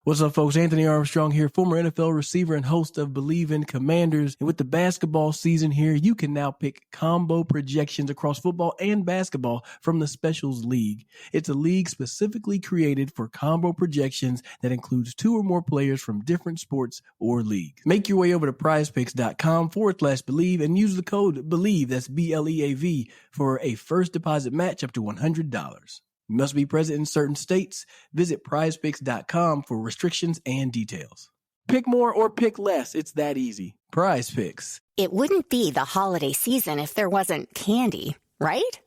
What's up, folks? Anthony Armstrong here, former NFL receiver and host of Believe in Commanders. And with the basketball season here, you can now pick combo projections across football and basketball from the Specials League. It's a league specifically created for combo projections that includes 2 or more players from different sports or leagues. Make your way over to prizepicks.com/believe and use the code BELIEVE, that's BLEAV, for a first deposit match up to $100. You must be present in certain states. Visit prizepicks.com for restrictions and details. Pick more or pick less. It's that easy. Prize Picks. It wouldn't be the holiday season if there wasn't candy, right?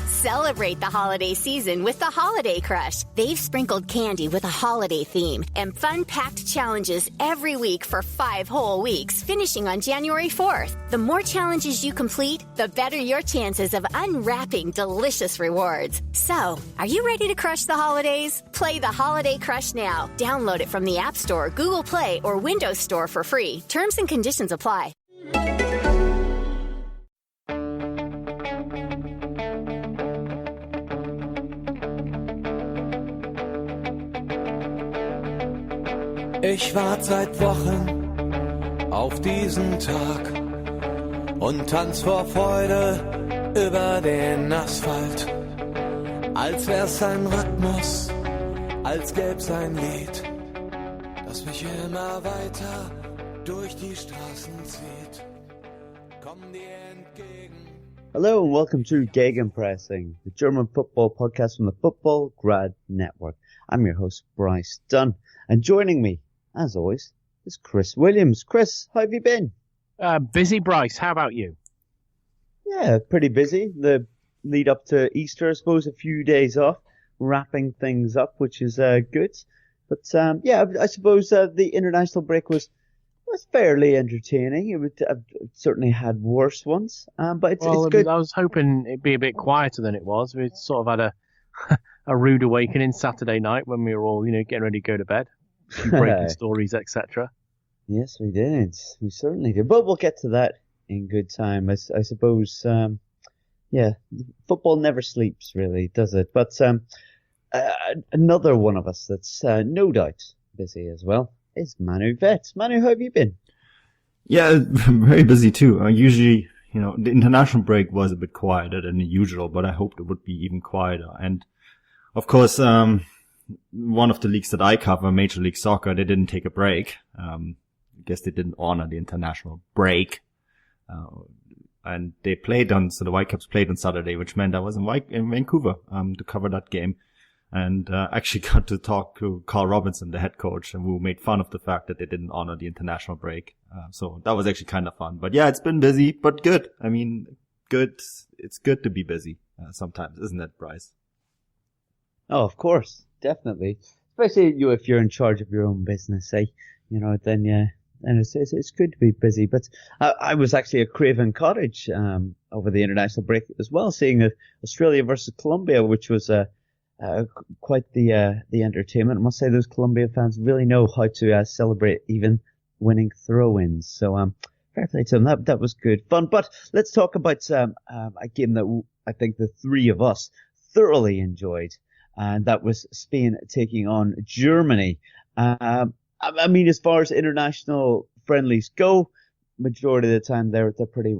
Celebrate the holiday season with the Holiday Crush. They've sprinkled candy with a holiday theme and fun-packed challenges every week for 5 whole weeks, finishing on January 4th. The more challenges you complete, the better your chances of unwrapping delicious rewards. So, are you ready to crush the holidays? Play the Holiday Crush now. Download it from the App Store, Google Play, or Windows Store for free. Terms and conditions apply. Ich warte seit Wochen auf diesen Tag und tanz vor Freude über den Asphalt. Als wär's ein Rhythmus, als gäb's ein Lied, das mich immer weiter durch die Straßen zieht. Komm dir entgegen. Hello and welcome to Gegenpressing, the German football podcast from the Football Grad Network. I'm your host, Bryce Dunn, and joining me, as always, is Chris Williams. Chris, how have you been? Busy, Bryce. How about you? Yeah, pretty busy. The lead up to Easter, I suppose, a few days off, wrapping things up, which is good. But yeah, I suppose the international break was fairly entertaining. I've certainly had worse ones, but it's good. I was hoping it'd be a bit quieter than it was. We sort of had a rude awakening Saturday night when we were all, getting ready to go to bed. Breaking stories, etc. Yes, we did. We certainly did. But we'll get to that in good time. I suppose, yeah, football never sleeps, really, does it? But another one of us that's no doubt busy as well is Manu Veth. Manu, how have you been? Yeah, very busy too. Usually, the international break was a bit quieter than usual, but I hoped it would be even quieter. And of course, one of the leagues that I cover, Major League Soccer, they didn't take a break. I guess they didn't honor the international break. And they played so the Whitecaps played on Saturday, which meant I was in Vancouver, to cover that game. And, actually got to talk to Carl Robinson, the head coach, and who made fun of the fact that they didn't honor the international break. So that was actually kind of fun. But yeah, it's been busy, but good. I mean, good. It's good to be busy, sometimes, isn't it, Bryce? Oh, of course. Definitely, especially if you're in charge of your own business, then it's good to be busy. But I was actually at Craven Cottage over the international break as well, seeing Australia versus Colombia, which was quite the entertainment. I must say, those Colombia fans really know how to celebrate even winning throw-ins. So fair play to them. That was good fun. But let's talk about a game that I think the three of us thoroughly enjoyed. And that was Spain taking on Germany. I mean, as far as international friendlies go, majority of the time they're pretty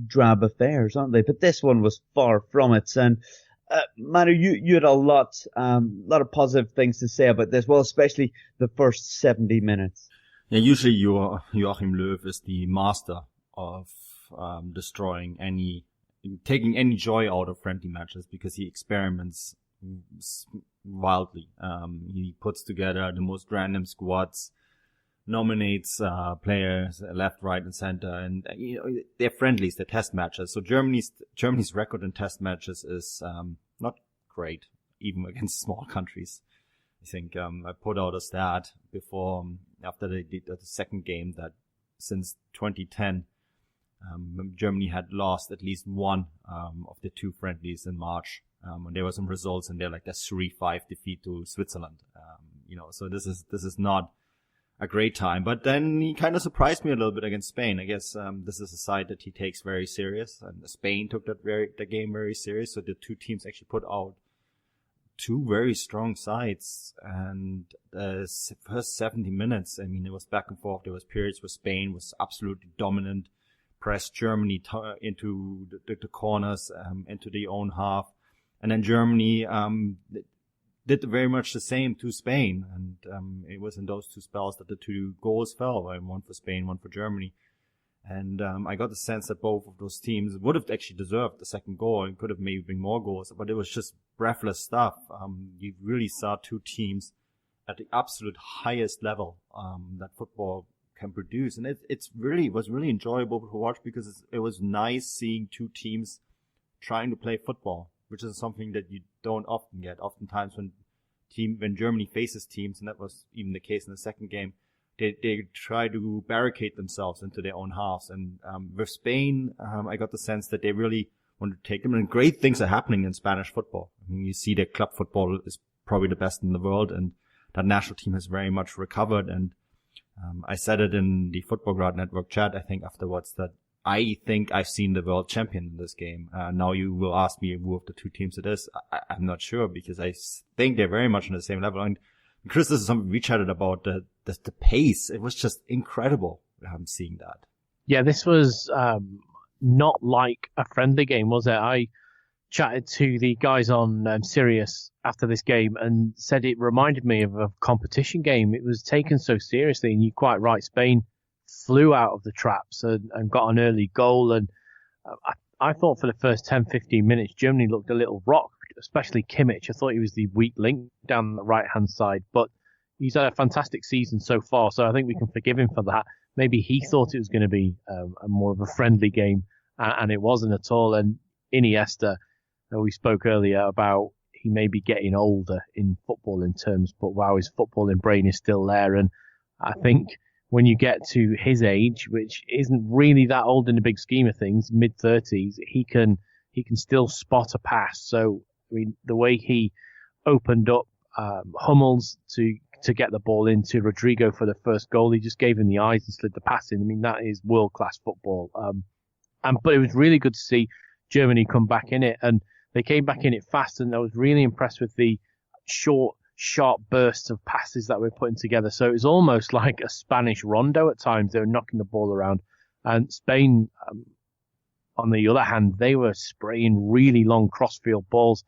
drab affairs, aren't they? But this one was far from it. And Manu, you had a lot of positive things to say about this. Well, especially the first 70 minutes. Yeah, usually Joachim Löw is the master of taking any joy out of friendly matches, because he experiments wildly. He puts together the most random squads, nominates players left, right, and center, and they're friendlies, they're test matches. So Germany's record in test matches is not great, even against small countries. I think I put out a stat after they did the second game, that since 2010 Germany had lost at least one of the 2 friendlies in March. And there were some results in there, like the 3-5 defeat to Switzerland. So this is not a great time. But then he kind of surprised me a little bit against Spain. I guess this is a side that he takes very serious, and Spain took the game very serious. So the 2 teams actually put out two very strong sides, and the first 70 minutes, I mean, it was back and forth. There was periods where Spain was absolutely dominant, pressed Germany into the corners, into the own half, and then Germany did very much the same to Spain, and it was in those two spells that the two goals fell, one for Spain, one for Germany. And I got the sense that both of those teams would have actually deserved the second goal and could have maybe been more goals, but it was just breathless stuff. You really saw two teams at the absolute highest level that football can produce. And it was really enjoyable to watch, because it was nice seeing two teams trying to play football, which is something that you don't often get. Oftentimes when Germany faces teams, and that was even the case in the second game, they try to barricade themselves into their own halves. And with Spain, I got the sense that they really want to take them. And great things are happening in Spanish football. I mean, you see that club football is probably the best in the world, and that national team has very much recovered. And I said it in the Football Ground Network chat, I think, afterwards, that I think I've seen the world champion in this game. Now you will ask me who of the two teams it is. I'm not sure, because I think they're very much on the same level. And Chris, this is something we chatted about, the pace. It was just incredible seeing that. Yeah, this was not like a friendly game, was it? I chatted to the guys on Sirius after this game and said it reminded me of a competition game. It was taken so seriously, and you're quite right. Spain flew out of the traps and got an early goal. And I thought for the first 10-15 minutes, Germany looked a little rocked, especially Kimmich. I thought he was the weak link down the right-hand side, but he's had a fantastic season so far, so I think we can forgive him for that. Maybe he thought it was going to be a more of a friendly game, and it wasn't at all. And Iniesta, we spoke earlier about he may be getting older in footballing terms, but wow, his footballing brain is still there. And I think when you get to his age, which isn't really that old in the big scheme of things, mid-30s, he can still spot a pass. So, I mean, the way he opened up Hummels to get the ball into Rodrigo for the first goal, he just gave him the eyes and slid the pass in. I mean, that is world-class football. But it was really good to see Germany come back in it, and they came back in it fast, and I was really impressed with the short, sharp bursts of passes that we're putting together. So it was almost like a Spanish rondo at times. They were knocking the ball around. And Spain, on the other hand, they were spraying really long crossfield balls.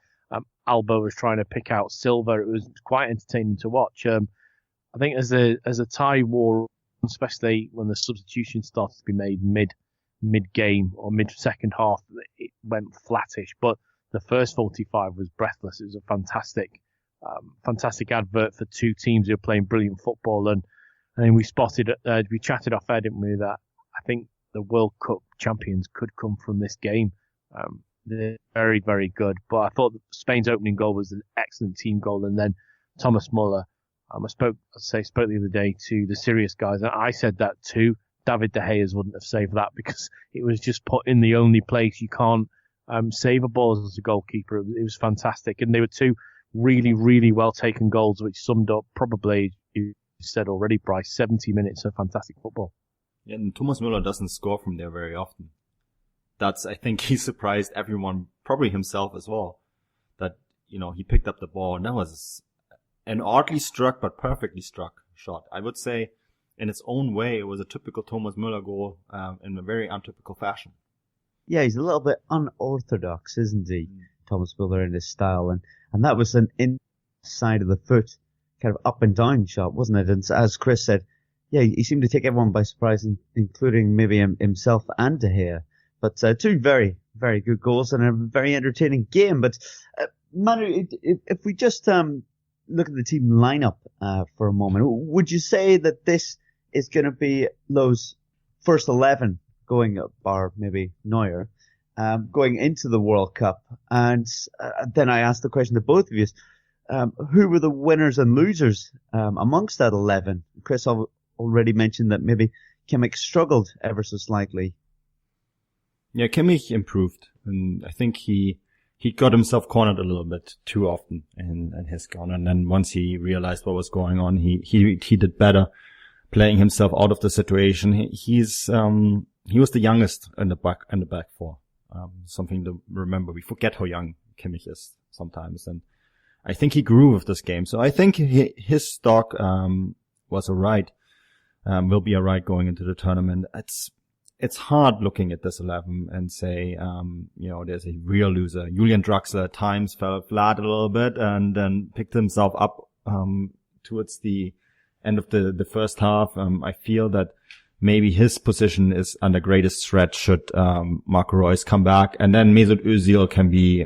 Alba was trying to pick out Silva. It was quite entertaining to watch. I think as a tie wore, especially when the substitution started to be made mid-game or mid-second half, it went flattish. But the first 45 was breathless. It was a fantastic advert for two teams who are playing brilliant football. And then we chatted off air, didn't we, that I think the World Cup champions could come from this game. They're very, very good. But I thought Spain's opening goal was an excellent team goal. And then Thomas Muller, I spoke the other day to the Sirius guys, and I said that too. David De Gea wouldn't have saved that, because it was just put in the only place you can't save a ball as a goalkeeper. It was fantastic. And they were two really, really well taken goals, which summed up probably, you said already, Bryce, 70 minutes of fantastic football. Yeah, and Thomas Muller doesn't score from there very often. I think he surprised everyone, probably himself as well, that, he picked up the ball, and that was an oddly struck but perfectly struck shot. I would say in its own way, it was a typical Thomas Muller goal in a very untypical fashion. Yeah, he's a little bit unorthodox, isn't he, Thomas Muller, in his style, and that was an inside of the foot kind of up and down shot, wasn't it? And as Chris said, yeah, he seemed to take everyone by surprise, including maybe himself and De Gea. But two very, very good goals and a very entertaining game. But Manu, if we just look at the team lineup for a moment, would you say that this is going to be Löw's first 11 going, bar maybe Neuer, going into the World Cup? And then I asked the question to both of you, who were the winners and losers amongst that 11? Chris already mentioned that maybe Kimmich struggled ever so slightly. Yeah, Kimmich improved, and I think he got himself cornered a little bit too often in his corner. And then once he realized what was going on, he did better, playing himself out of the situation. He was the youngest in the back four. Something to remember. We forget how young Kimmich is sometimes, and I think he grew with this game. So I think his stock was alright. Will be alright going into the tournament. It's hard looking at this 11 and say, there's a real loser. Julian Draxler at times fell flat a little bit and then picked himself up towards the end of the first half. I feel that maybe his position is under greatest threat should Marco Reus come back, and then Mesut Özil can be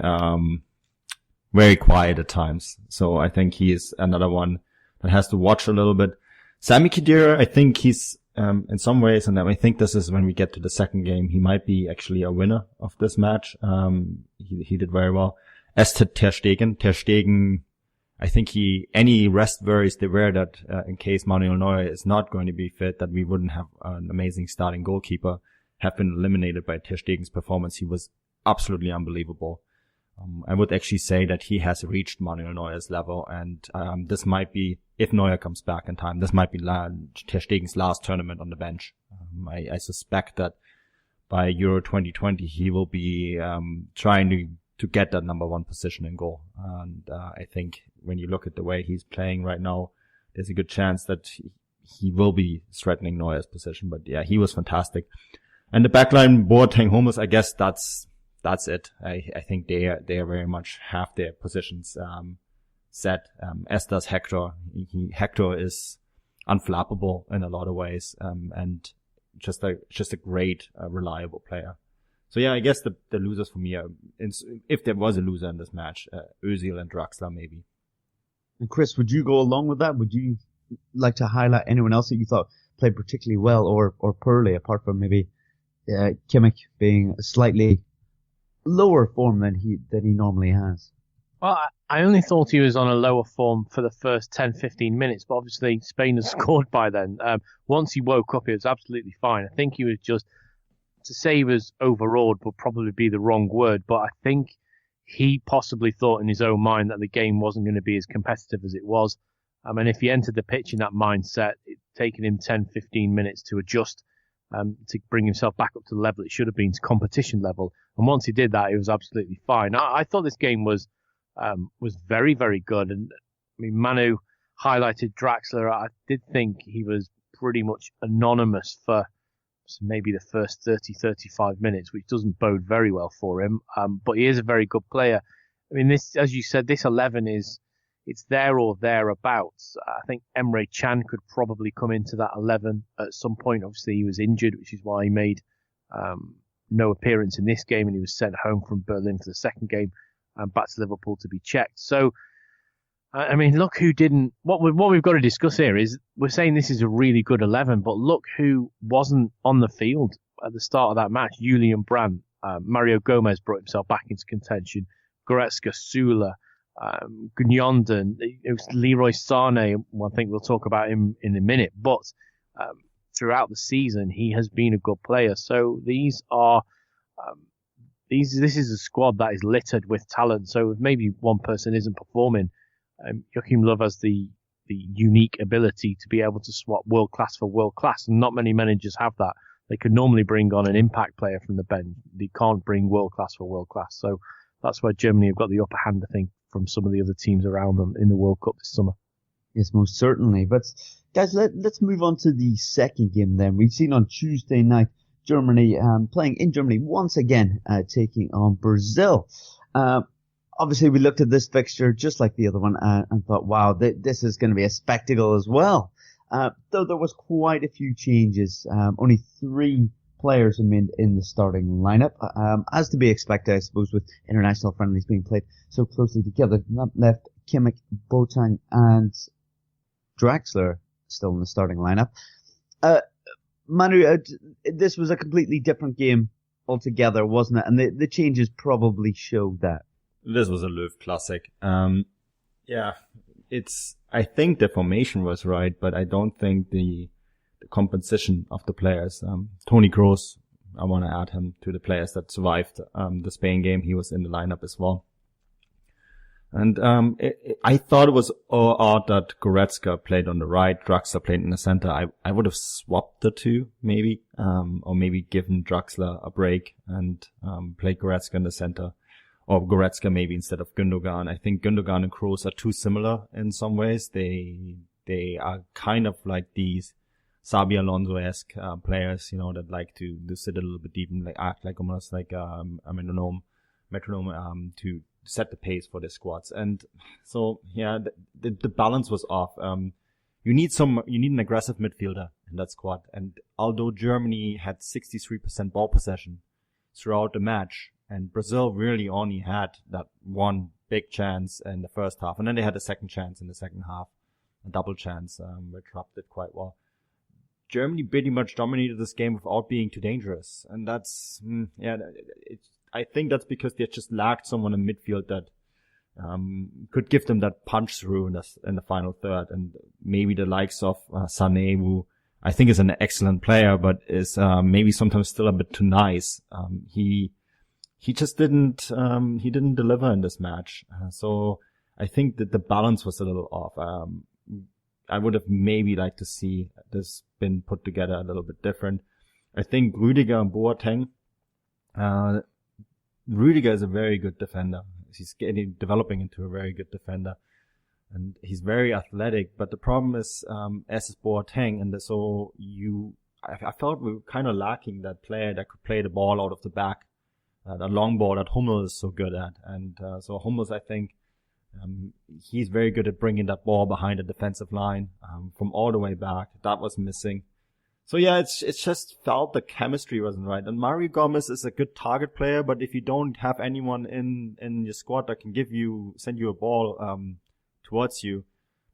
very quiet at times. So I think he is another one that has to watch a little bit. Sami Khedira, I think he's in some ways, and I think this is when we get to the second game, he might be actually a winner of this match. He did very well. As to Ter Stegen, I think any rest worries there were that in case Manuel Neuer is not going to be fit, that we wouldn't have an amazing starting goalkeeper, have been eliminated by Ter Stegen's performance. He was absolutely unbelievable. I would actually say that he has reached Manuel Neuer's level, and this might be, if Neuer comes back in time, this might be Ter Stegen's last tournament on the bench. I suspect that by Euro 2020 he will be trying to get that number one position in goal. And I think when you look at the way he's playing right now, there's a good chance that he will be threatening Neuer's position. But yeah, he was fantastic. And the backline, Boateng, Hummels, I guess that's it. I think they very much have their positions set, as does Hector. Hector is unflappable in a lot of ways, and just a great, reliable player. So yeah, I guess the losers for me are, if there was a loser in this match, Özil and Draxler maybe. And Chris, would you go along with that? Would you like to highlight anyone else that you thought played particularly well or poorly, apart from maybe Kimmich being slightly lower form than he normally has? Well, I only thought he was on a lower form for the first 10-15 minutes, but obviously Spain had scored by then. Once he woke up, he was absolutely fine. I think he was just, to say he was overawed would probably be the wrong word, but I think he possibly thought in his own mind that the game wasn't going to be as competitive as it was. And if he entered the pitch in that mindset, it taken him 10-15 minutes to adjust, to bring himself back up to the level it should have been, to competition level. And once he did that, he was absolutely fine. I thought this game was very, very good. And I mean, Manu highlighted Draxler. I did think he was pretty much anonymous for maybe the first 30-35 minutes, which doesn't bode very well for him. But he is a very good player. I mean, this, as you said, this 11 it's there or thereabouts. I think Emre Can could probably come into that 11 at some point. Obviously, he was injured, which is why he made no appearance in this game, and he was sent home from Berlin for the second game and back to Liverpool to be checked. So, I mean, look who didn't. What we've got to discuss here is we're saying this is a really good 11, but look who wasn't on the field at the start of that match. Julian Brandt, Mario Gomez brought himself back into contention. Goretzka, Süle, Gundogan, it was Leroy Sané. Well, I think we'll talk about him in a minute, but throughout the season he has been a good player. So these are this is a squad that is littered with talent. So if maybe one person isn't performing, Joachim Löw has the unique ability to be able to swap world class for world class, and not many managers have that. They could normally bring on an impact player from the bench. They can't bring world class for world class. So that's why Germany have got the upper hand, I think, from some of the other teams around them in the World Cup this summer. Yes, most certainly. But guys, let's move on to the second game then. We've seen on Tuesday night Germany playing in Germany once again, taking on Brazil. Obviously, we looked at this fixture just like the other one and thought, wow, this is going to be a spectacle as well. Though there was quite a few changes. Only 3 players remained in the starting lineup, as to be expected, I suppose, with international friendlies being played so closely together. That left Kimmich, Boateng, and Draxler still in the starting lineup. Manu, this was a completely different game altogether, wasn't it? And the changes probably showed that. This was a Löw classic. Yeah, I think the formation was right, but I don't think the composition of the players. Toni Kroos, I want to add him to the players that survived the Spain game. He was in the lineup as well. And I thought it was odd that Goretzka played on the right, Draxler played in the center. I would have swapped the two, maybe, or maybe given Draxler a break and played Goretzka in the center. or Goretzka maybe instead of Gündogan. I think Gündogan and Kroos are too similar in some ways. They are kind of like these Xabi Alonso-esque players, that like to sit a little bit deep and like act like almost like a metronome to set the pace for their squads. And so the balance was off. You need an aggressive midfielder in that squad. And although Germany had 63% ball possession throughout the match, and Brazil really only had that one big chance in the first half, and then they had a second chance in the second half, a double chance, which Rupp did quite well. Germany pretty much dominated this game without being too dangerous. And that's, I think that's because they just lacked someone in midfield that could give them that punch through in the final third. And maybe the likes of Sané, who I think is an excellent player, but is maybe sometimes still a bit too nice. He just didn't deliver in this match. So I think that the balance was a little off. I would have maybe liked to see this been put together a little bit different. I think Rüdiger and Boateng, Rüdiger is a very good defender. He's developing into a very good defender, and he's very athletic. But the problem is, as is Boateng, and so I felt we were kind of lacking that player that could play the ball out of the back, that long ball that Hummel is so good at. And so Hummels, I think, he's very good at bringing that ball behind the defensive line, from all the way back. That was missing. So yeah, it's just felt the chemistry wasn't right. And Mario Gomez is a good target player, but if you don't have anyone in your squad that can send you a ball, towards you,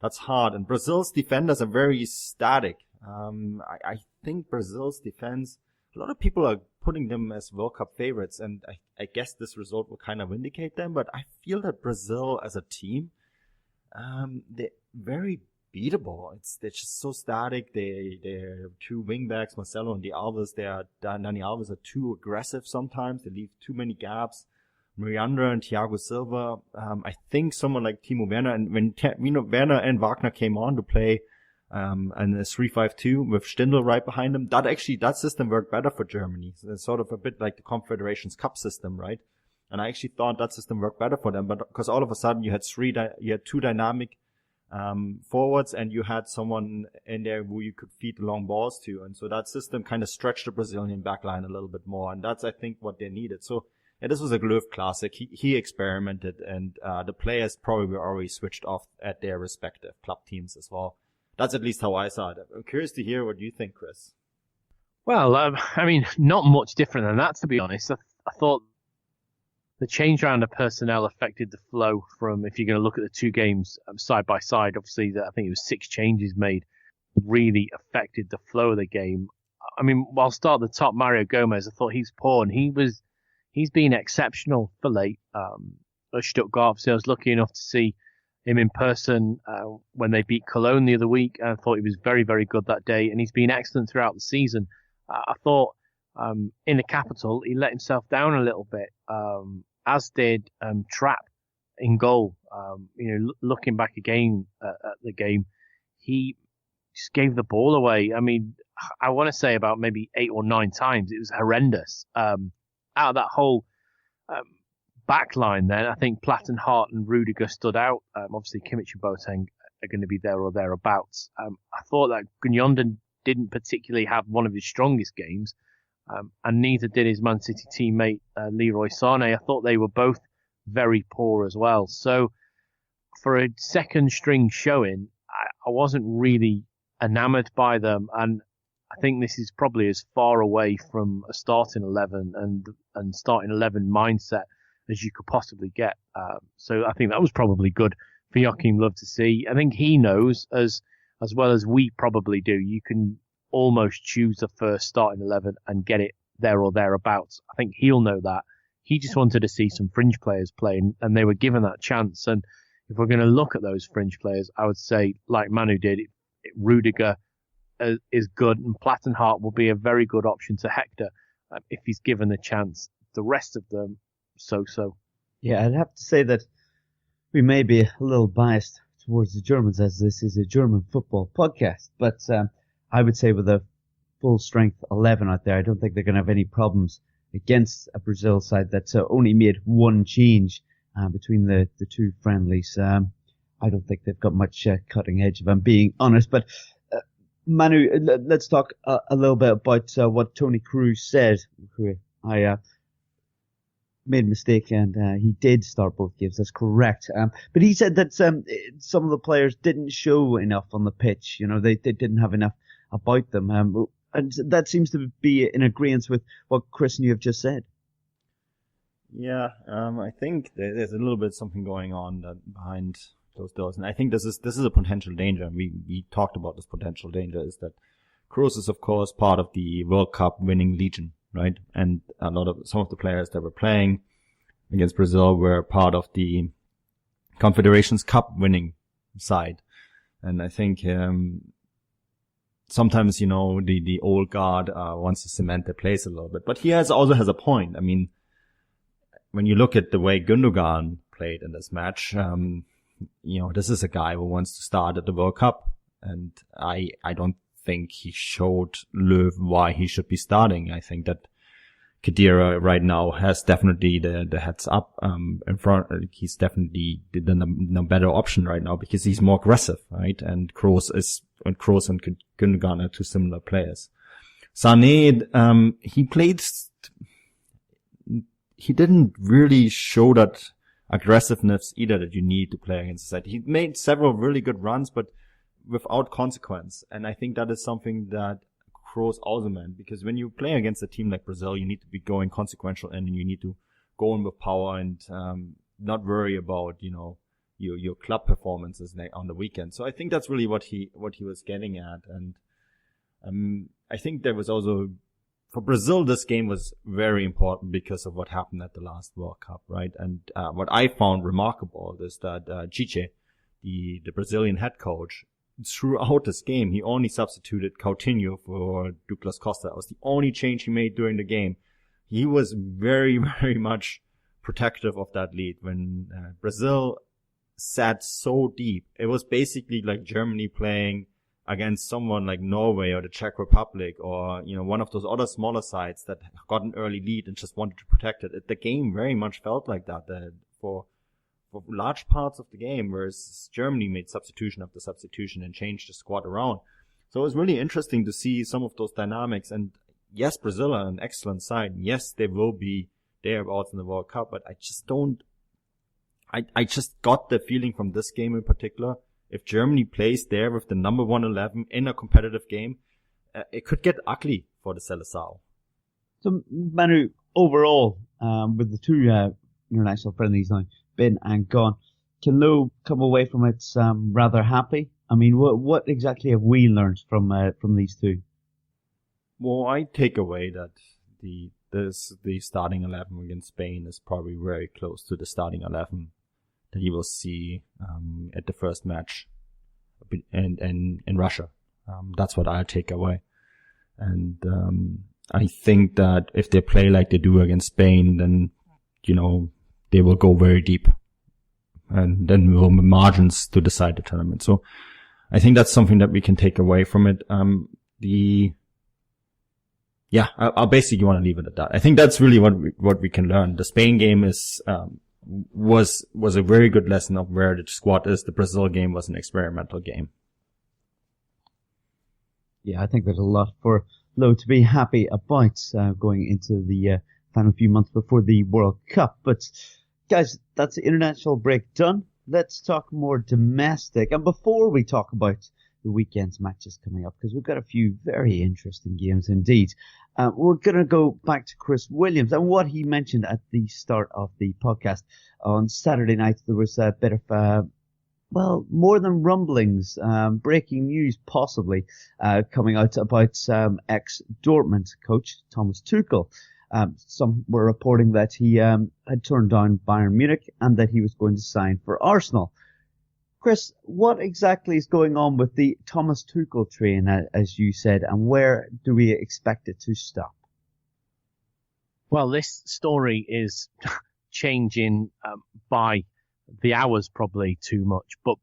that's hard. And Brazil's defenders are very static. I think Brazil's defense, a lot of people are putting them as World Cup favorites, and I guess this result will kind of indicate them, but I feel that Brazil as a team, they're very beatable. They're just so static. They're two wingbacks, Marcelo and Dani Alves are too aggressive sometimes. They leave too many gaps. Miranda and Thiago Silva, I think someone like Timo Werner, and when Werner and Wagner came on to play and a 3-5-2 with Stindl right behind them, that system worked better for Germany. So it's sort of a bit like the Confederations Cup system, right? And I actually thought that system worked better for them, but because all of a sudden you had two dynamic forwards, and you had someone in there who you could feed the long balls to, and so that system kind of stretched the Brazilian backline a little bit more, and that's I think what they needed. So this was a Löw classic. He experimented, and the players probably were already switched off at their respective club teams as well. That's at least how I saw it. I'm curious to hear what you think, Chris. Well, I mean, not much different than that, to be honest. I thought the change around of personnel affected the flow from, if you're going to look at the two games side by side, obviously, I think it was 6 changes made, really affected the flow of the game. I mean, I'll start at the top, Mario Gomez, I thought he's poor, and he's been exceptional for late at Stuttgart. Obviously, I was lucky enough to see him in person when they beat Cologne the other week, and I thought he was very, very good that day, and he's been excellent throughout the season. I thought in the capital, he let himself down a little bit, as did Trapp in goal. Looking back again at the game, he just gave the ball away. I mean, I want to say about maybe 8 or 9 times. It was horrendous. Out of that whole back line then, I think Plattenhardt and Rüdiger stood out. Obviously, Kimmich and Boateng are going to be there or thereabouts. I thought that Gunjonden didn't particularly have one of his strongest games, and neither did his Man City teammate Leroy Sané. I thought they were both very poor as well. So for a second string showing, I wasn't really enamoured by them, and I think this is probably as far away from a starting 11 and starting 11 mindset as you could possibly get. So I think that was probably good for Joachim Löw to see. I think he knows, as well as we probably do, you can almost choose the first starting 11 and get it there or thereabouts. I think he'll know that. He just wanted to see some fringe players playing, and they were given that chance. And if we're going to look at those fringe players, I would say, like Manu did, Rüdiger is good, and Plattenhardt will be a very good option to Hector if he's given the chance. The rest of them, so. Yeah, I'd have to say that we may be a little biased towards the Germans, as this is a German football podcast, but I would say with a full strength 11 out there, I don't think they're going to have any problems against a Brazil side that's only made one change between the two friendlies. I don't think they've got much cutting edge, if I'm being honest. But Manu, let's talk a little bit about what Toni Kroos said. I made a mistake, and he did start both games. That's correct. But he said that some of the players didn't show enough on the pitch. You know, they didn't have enough about them. And that seems to be in agreement with what Chris and you have just said. Yeah, I think there's a little bit something going on behind those doors, and I think this is a potential danger. We talked about this potential danger is that Kroos is of course part of the World Cup winning legion, right? And some of the players that were playing against Brazil were part of the Confederations Cup winning side, and I think sometimes, you know, the old guard wants to cement their place a little bit, but he also has a point. I mean, when you look at the way Gundogan played in this match, you know, this is a guy who wants to start at the World Cup, and I don't think he showed Löw why he should be starting. I think that Khedira right now has definitely the heads up in front. He's definitely the better option right now because he's more aggressive, right? And Kroos and Gundogan are two similar players. Sané, he didn't really show that aggressiveness either that you need to play against the side. He made several really good runs, but without consequence. And I think that is something that Kroos also meant, because when you play against a team like Brazil, you need to be going consequential and you need to go in with power and not worry about, you know, your club performances on the weekend. So I think that's really what he was getting at. And I think there was also, for Brazil, this game was very important because of what happened at the last World Cup, right? And what I found remarkable is that Tite, the Brazilian head coach, throughout this game, he only substituted Coutinho for Douglas Costa. That was the only change he made during the game. He was very, very much protective of that lead. When Brazil sat so deep, it was basically like Germany playing against someone like Norway or the Czech Republic or, you know, one of those other smaller sides that got an early lead and just wanted to protect it. The game very much felt like that for large parts of the game, whereas Germany made substitution after substitution and changed the squad around. So it was really interesting to see some of those dynamics. And yes, Brazil are an excellent side. Yes, they will be thereabouts in the World Cup, but I just got the feeling from this game in particular, if Germany plays there with the number 111 in a competitive game, it could get ugly for the Seleção. So, Manu, overall, with the two international friendlies now been and gone, can Löw come away from it rather happy? I mean, what exactly have we learned from these two? Well, I take away that the starting 11 against Spain is probably very close to the starting 11 that you will see at the first match in Russia. That's what I take away. And I think that if they play like they do against Spain, then, you know, they will go very deep. And then we'll have margins to decide the tournament. So I think that's something that we can take away from it. I'll basically want to leave it at that. I think that's really what we can learn. The Spain game was a very good lesson of where the squad is. The Brazil game was an experimental game. Yeah, I think there's a lot for Löw to be happy about going into the final few months before the World Cup. But guys, that's the international break done. Let's talk more domestic. And before we talk about the weekend's matches coming up, because we've got a few very interesting games indeed, we're going to go back to Chris Williams and what he mentioned at the start of the podcast. On Saturday night, there was a bit of, more than rumblings, breaking news possibly coming out about ex-Dortmund coach Thomas Tuchel. Some were reporting that he had turned down Bayern Munich and that he was going to sign for Arsenal. Chris, what exactly is going on with the Thomas Tuchel train, as you said, and where do we expect it to stop? Well, this story is changing by the hours probably too much, but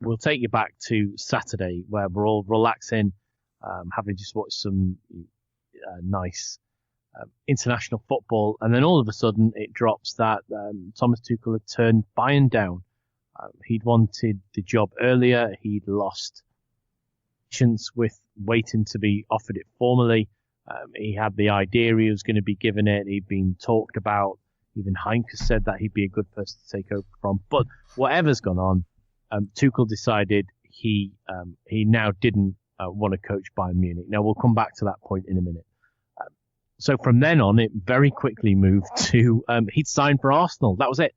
we'll take you back to Saturday where we're all relaxing, having just watched some nice international football. And then all of a sudden it drops that Thomas Tuchel had turned Bayern down. He'd wanted the job earlier. He'd lost patience with waiting to be offered it formally. He had the idea he was going to be given it. He'd been talked about. Even Heinke said that he'd be a good person to take over from. But whatever's gone on, Tuchel decided he now didn't want to coach Bayern Munich. Now, we'll come back to that point in a minute. So from then on, it very quickly moved to he'd signed for Arsenal. That was it.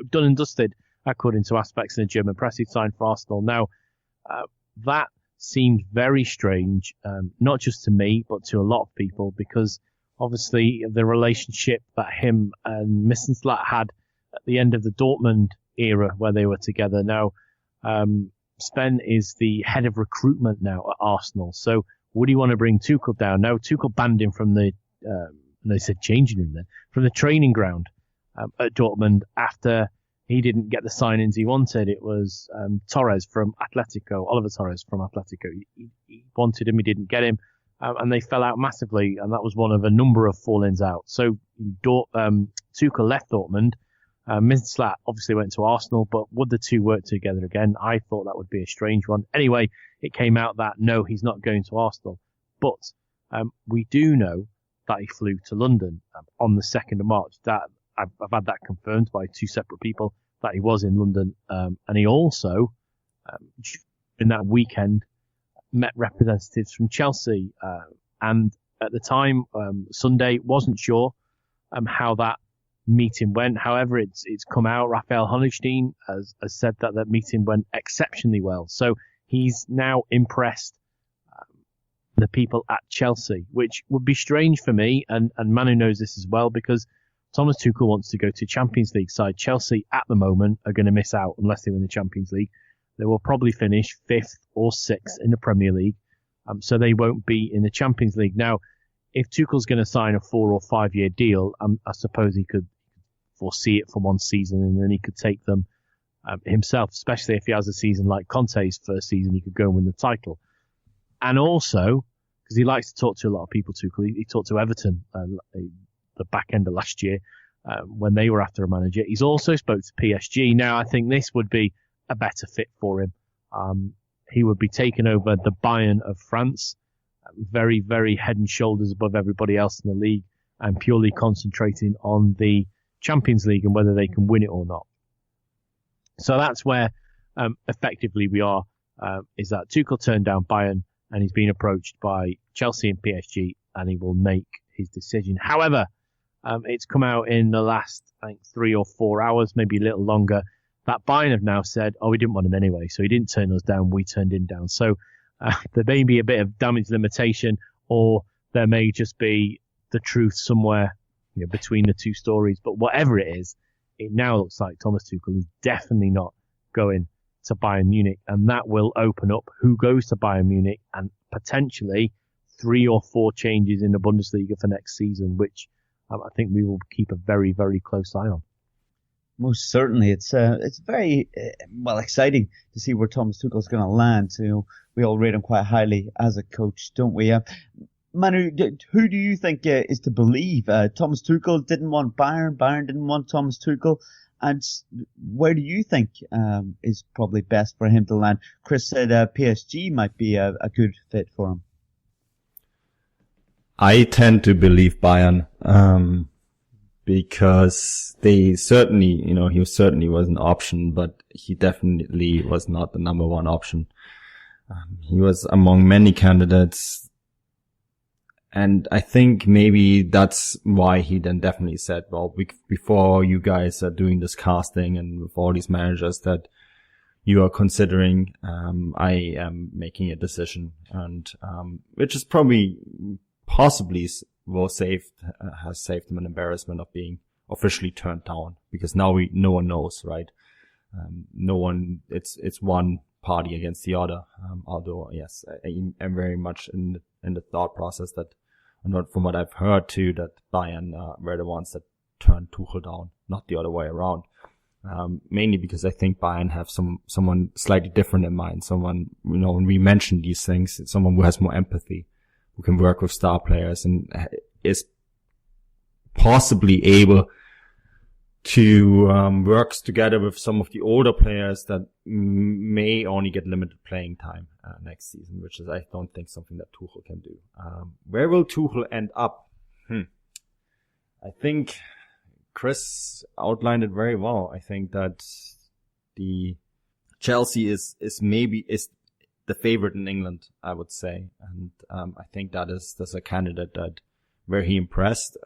Done and dusted, according to aspects in the German press. He'd signed for Arsenal. Now, that seemed very strange, not just to me, but to a lot of people, because obviously the relationship that him and Missenslatt had at the end of the Dortmund era where they were together. Now, Sven is the head of recruitment now at Arsenal. So would he want to bring Tuchel down? No, Tuchel banned him from the, they said changing room then, from the training ground at Dortmund after he didn't get the signings he wanted. It was Torres from Atletico, Oliver Torres from Atletico. He wanted him, he didn't get him, and they fell out massively, and that was one of a number of fall-ins out. So Tuchel left Dortmund. Missenslatt obviously went to Arsenal, but would the two work together again? I thought that would be a strange one. Anyway, it came out that no, he's not going to Arsenal. But we do know that he flew to London on the 2nd of March. That I've had that confirmed by two separate people that he was in London. And he also, in that weekend, met representatives from Chelsea. And at the time, Sunday, wasn't sure how that meeting went. However, it's come out. Raphael Honigstein has said that meeting went exceptionally well. So he's now impressed the people at Chelsea, which would be strange for me. And Manu knows this as well, because Thomas Tuchel wants to go to Champions League side. Chelsea at the moment are going to miss out unless they win the Champions League. They will probably finish 5th or 6th in the Premier League. So they won't be in the Champions League. Now, if Tuchel's going to sign a 4 or 5 year deal, I suppose he could foresee it for one season and then he could take them himself, especially if he has a season like Conte's first season, he could go and win the title. And also, because he likes to talk to a lot of people, Tuchel, he talked to Everton the back end of last year when they were after a manager. He's also spoke to PSG. Now, I think this would be a better fit for him. He would be taking over the Bayern of France, very, very head and shoulders above everybody else in the league, and purely concentrating on the Champions League and whether they can win it or not. So that's where effectively we are, is that Tuchel turned down Bayern and he's been approached by Chelsea and PSG and he will make his decision. However, it's come out in the last, I think, 3 or 4 hours, maybe a little longer, that Bayern have now said, we didn't want him anyway, so he didn't turn us down, we turned him down. So there may be a bit of damage limitation, or there may just be the truth somewhere between the two stories. But whatever it is, it now looks like Thomas Tuchel is definitely not going to Bayern Munich, and that will open up who goes to Bayern Munich and potentially 3 or 4 changes in the Bundesliga for next season, which I think we will keep a very, very close eye on. Most certainly, it's very exciting to see where Thomas Tuchel's going to land. So we all rate him quite highly as a coach, don't we? Manu, who do you think is to believe? Thomas Tuchel didn't want Bayern. Bayern didn't want Thomas Tuchel. And where do you think is probably best for him to land? Chris said PSG might be a good fit for him. I tend to believe Bayern, because they certainly, he certainly was an option, but he definitely was not the number one option. He was among many candidates. And I think maybe that's why he then definitely said, well, before you guys are doing this casting and with all these managers that you are considering, I am making a decision. And which is possibly has saved him an embarrassment of being officially turned down, because now no one knows, right? It's one party against the other. Although, yes, I'm very much in the thought process that, and from what I've heard too, that Bayern were the ones that turned Tuchel down, not the other way around. Mainly because I think Bayern have someone slightly different in mind. Someone, when we mention these things, someone who has more empathy, who can work with star players and is possibly able to work together with some of the older players that may only get limited playing time next season, which is, I don't think, something that Tuchel can do. Where will Tuchel end up? I think Chris outlined it very well. I think that the Chelsea is the favorite in England, I would say. And I think that's a candidate that where he impressed.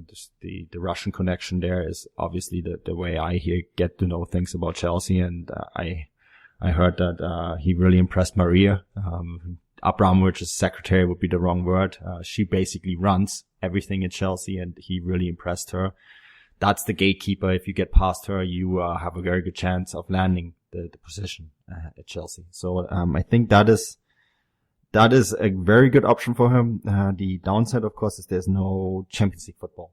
Just the Russian connection there is obviously the way I get to know things about Chelsea. And I heard that he really impressed Maria. Abramovich's secretary would be the wrong word. She basically runs everything at Chelsea, and he really impressed her. That's the gatekeeper. If you get past her, you have a very good chance of landing the position at Chelsea. So I think that is a very good option for him. The downside, of course, is there's no Champions League football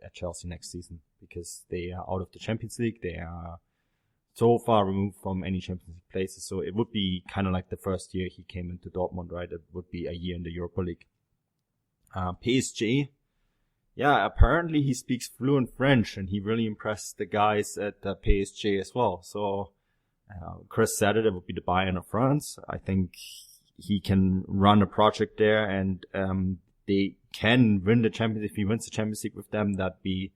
at Chelsea next season, because they are out of the Champions League. They are so far removed from any Champions League places. So it would be kind of like the first year he came into Dortmund, right? It would be a year in the Europa League. PSG. Yeah, apparently he speaks fluent French, and he really impressed the guys at PSG as well. So Chris said it would be the Bayern of France. I think he can run a project there, and they can win the Champions League. If he wins the Champions League with them, that'd be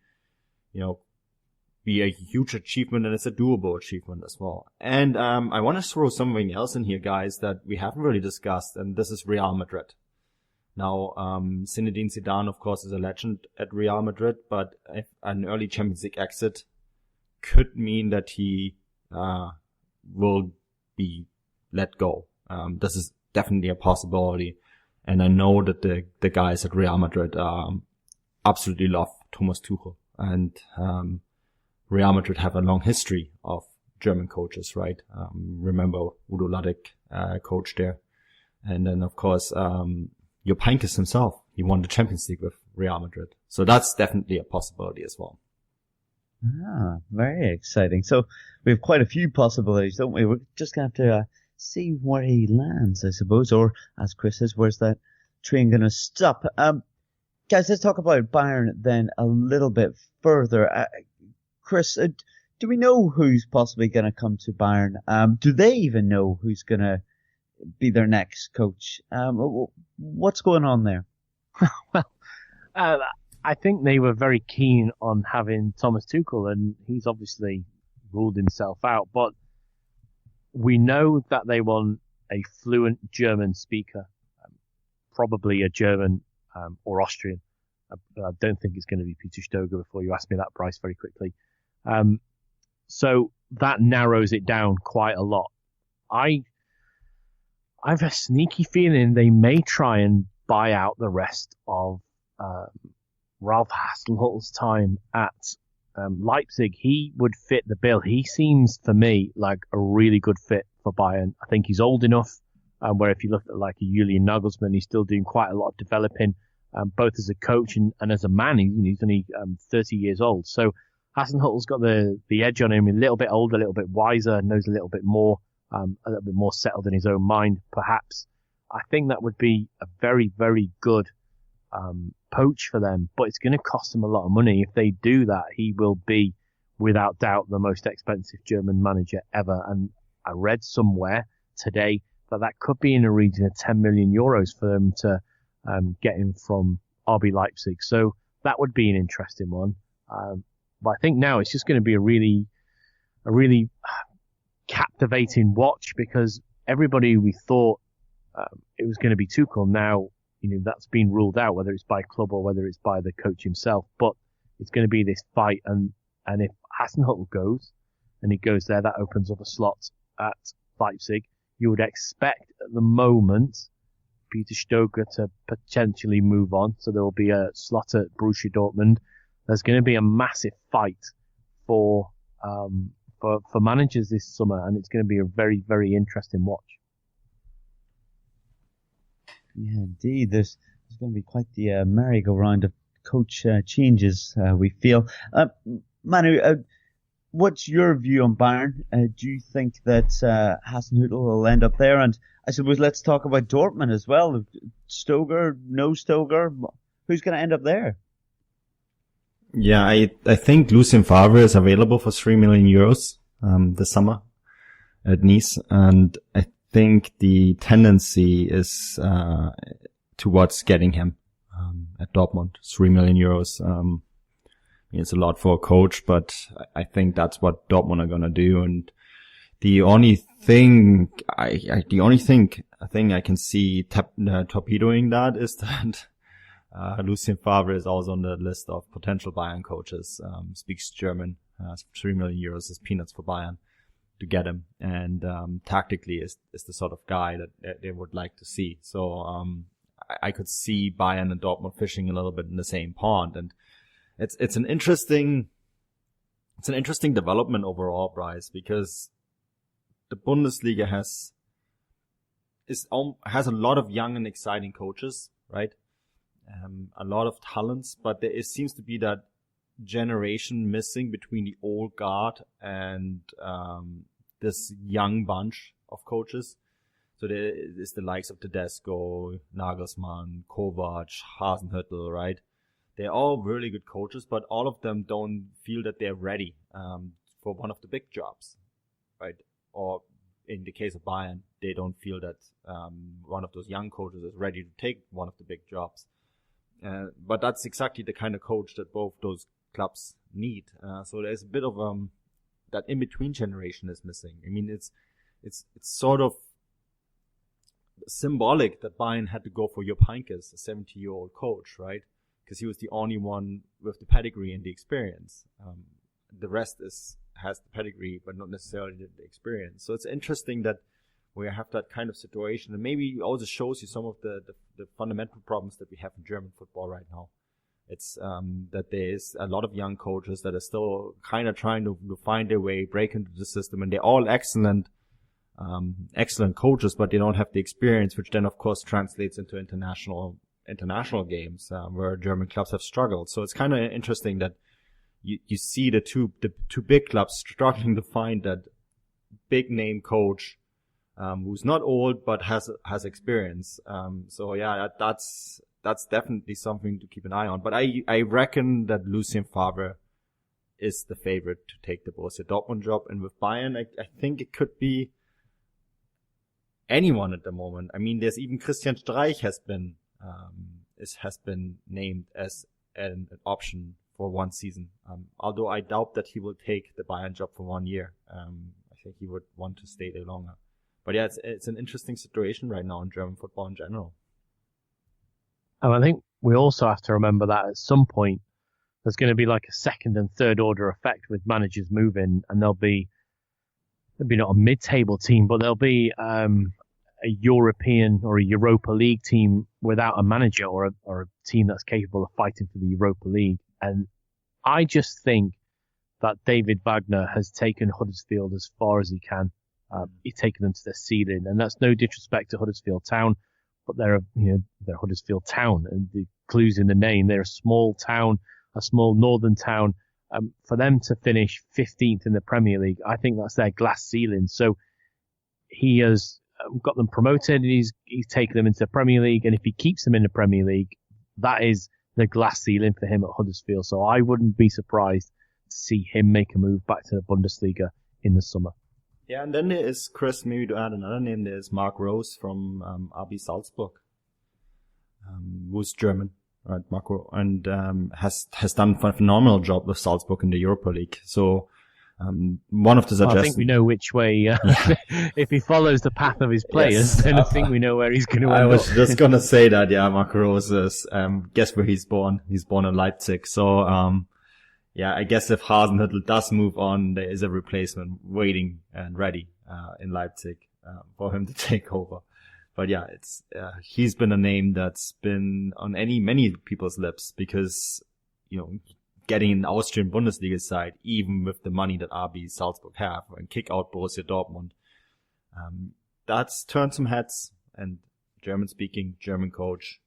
a huge achievement, and it's a doable achievement as well. And I want to throw something else in here, guys, that we haven't really discussed, and this is Real Madrid. Now, Zinedine Zidane, of course, is a legend at Real Madrid, but an early Champions League exit could mean that he will be let go. This is definitely a possibility, and I know that the guys at Real Madrid absolutely love Thomas Tuchel, and Real Madrid have a long history of German coaches, right? Remember Udo Lattek coached there, and then of course Jupp Heynckes himself, he won the Champions League with Real Madrid. So that's definitely a possibility as well. Ah, very exciting. So we have quite a few possibilities, don't we? We're just going to have to see where he lands, I suppose. Or, as Chris says, where's that train going to stop? Guys, let's talk about Bayern then a little bit further. Chris, do we know who's possibly going to come to Bayern? Do they even know who's going to be their next coach? What's going on there? Well, I think they were very keen on having Thomas Tuchel, and he's obviously ruled himself out. But we know that they want a fluent German speaker, probably a German or Austrian. I don't think it's going to be Peter Stoger before you ask me that, Bryce, very quickly. So that narrows it down quite a lot. I have a sneaky feeling they may try and buy out the rest of Ralph Hasenhüttl's time at Leipzig. He would fit the bill. He seems, for me, like a really good fit for Bayern. I think he's old enough, where if you look at like a Julian Nagelsmann, he's still doing quite a lot of developing, both as a coach and as a man. He's only 30 years old. So Hasenhüttl's got the edge on him, a little bit older, a little bit wiser, knows a little bit more. A little bit more settled in his own mind, perhaps. I think that would be a very, very good poach for them, but it's going to cost them a lot of money. If they do that, he will be, without doubt, the most expensive German manager ever. And I read somewhere today that could be in a region of 10 million euros for them to get him from RB Leipzig. So that would be an interesting one. But I think now it's just going to be a really captivating watch, because everybody we thought it was going to be Tuchel, now that's been ruled out, whether it's by club or whether it's by the coach himself. But it's going to be this fight, and if Hasenhüttl goes and he goes there, that opens up a slot at Leipzig. You would expect at the moment Peter Stoger to potentially move on, so there will be a slot at Borussia Dortmund. There's going to be a massive fight for managers this summer, and it's going to be a very, very interesting watch. Yeah, indeed. There's going to be quite the merry-go-round of coach changes, we feel. Manu, what's your view on Bayern? Do you think that Hasenhüttl will end up there? And I suppose let's talk about Dortmund as well. Stoger, no Stoger, who's going to end up there? Yeah, I think Lucien Favre is available for 3 million euros this summer at Nice, and I think the tendency is towards getting him at Dortmund. 3 million euros. It's a lot for a coach, but I think that's what Dortmund are gonna do. And the only thing I can see torpedoing that is that Lucien Favre is also on the list of potential Bayern coaches. Speaks German. 3 million euros is peanuts for Bayern to get him, and tactically is the sort of guy that they would like to see. So I could see Bayern and Dortmund fishing a little bit in the same pond, and it's an interesting development overall, Bryce, because the Bundesliga has a lot of young and exciting coaches, right? A lot of talents, but there seems to be that generation missing between the old guard and this young bunch of coaches. So there is the likes of Tedesco, Nagelsmann, Kovac, Hasenhüttl, right? They're all really good coaches, but all of them don't feel that they're ready for one of the big jobs, right? Or in the case of Bayern, they don't feel that one of those young coaches is ready to take one of the big jobs. But that's exactly the kind of coach that both those clubs need. So there's a bit of that in-between generation is missing. I mean, it's sort of symbolic that Bayern had to go for Jupp Heynckes, a 70-year-old coach, right? Because he was the only one with the pedigree and the experience. The rest has the pedigree, but not necessarily the experience. So it's interesting that we have that kind of situation, and maybe it also shows you some of the fundamental problems that we have in German football right now. It's that there is a lot of young coaches that are still kind of trying to find their way, break into the system, and they're all excellent coaches, but they don't have the experience, which then of course translates into international games where German clubs have struggled. So it's kind of interesting that you see the two big clubs struggling to find that big name coach who's not old but has experience. So yeah, that's definitely something to keep an eye on. But I reckon that Lucien Favre is the favorite to take the Borussia Dortmund job, and with Bayern, I think it could be anyone at the moment. I mean, there's even Christian Streich has been named as an option for one season. Although I doubt that he will take the Bayern job for 1 year. I think he would want to stay there longer. But yeah, it's an interesting situation right now in German football in general. And I think we also have to remember that at some point there's going to be like a second and third order effect with managers moving, and there'll be not a mid-table team, but there'll be a European or a Europa League team without a manager, or a team that's capable of fighting for the Europa League. And I just think that David Wagner has taken Huddersfield as far as he can. He's taken them to their ceiling, and that's no disrespect to Huddersfield Town, but they're Huddersfield Town, and the clue's in the name. They're a small town, a small northern town. For them to finish 15th in the Premier League, I think that's their glass ceiling. So he has got them promoted, and he's taken them into the Premier League, and if he keeps them in the Premier League, that is the glass ceiling for him at Huddersfield. So I wouldn't be surprised to see him make a move back to the Bundesliga in the summer. Yeah, and then there is, Chris, maybe to add another name, there's Mark Rose from RB Salzburg, who's German, right, Marco, and has done a phenomenal job with Salzburg in the Europa League. So one of the suggestions... I think we know which way, if he follows the path of his players, yes, then I think we know where he's going to end up. I was just going to say that, yeah, Marco Rose is, guess where he's born? He's born in Leipzig. So, yeah, I guess if Hasenhüttl does move on, there is a replacement waiting and ready in Leipzig for him to take over. But yeah, it's he's been a name that's been on many people's lips, because getting an Austrian Bundesliga side, even with the money that RB Salzburg have, and kick out Borussia Dortmund, that's turned some heads. And German-speaking German coach,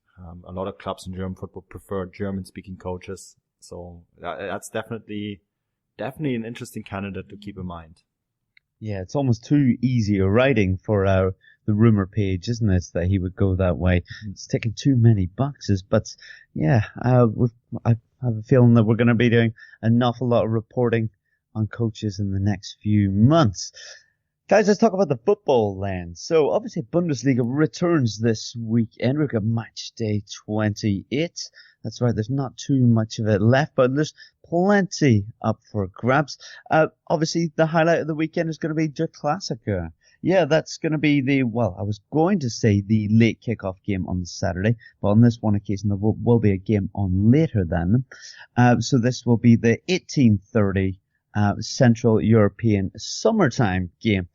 a lot of clubs in German football prefer German-speaking coaches. So that's definitely an interesting candidate to keep in mind. Yeah, it's almost too easy a writing for the rumor page, isn't it, that he would go that way? It's ticking too many boxes. But yeah, I have a feeling that we're going to be doing an awful lot of reporting on coaches in the next few months. Guys, let's talk about the football then. So obviously Bundesliga returns this weekend. We've got match day 28. That's right, there's not too much of it left, but there's plenty up for grabs. Obviously the highlight of the weekend is going to be the Klassiker. Yeah, that's going to be I was going to say the late kickoff game on Saturday, but on this one occasion there will be a game on later than. So this will be the 18:30 Central European summertime game.